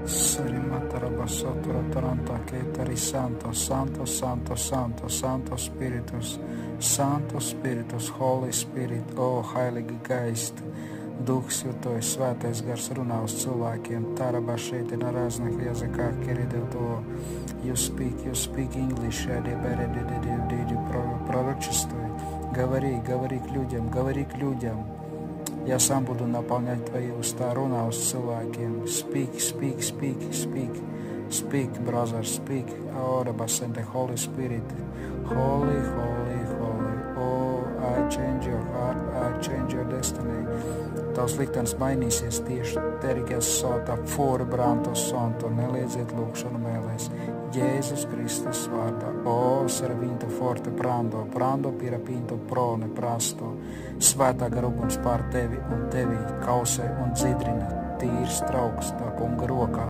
Sarimatarabasotura Taranta Ketari Santo, Santo, Santo, Santo, Santo Spiritus, Santo Spiritus, Holy Spirit, o Heilige Geist, Дух Святой, Svētais Gars runā uz cilvēkiem, Tarabašētina разных языках, Кередевто, you speak English, пророчествуй, говори к людям, Я сам буду наполнять твои уста, runā uz cilvēkiem. Speak, brother, speak. Orabas and the Holy Spirit. Holy. Oh, I change your heart, I change your destiny. Tavs liktenis mainīsies tieši terigas sota forbranto santo, neliedziet lūkšanu mēlēs. Jēzus Kristus vārdā. O, servinto forte prando pirapinto prone prasto. Svētā gara uguns pār tevi un tevi kausē un dzidrina tīrs trauks tā kunga rokā.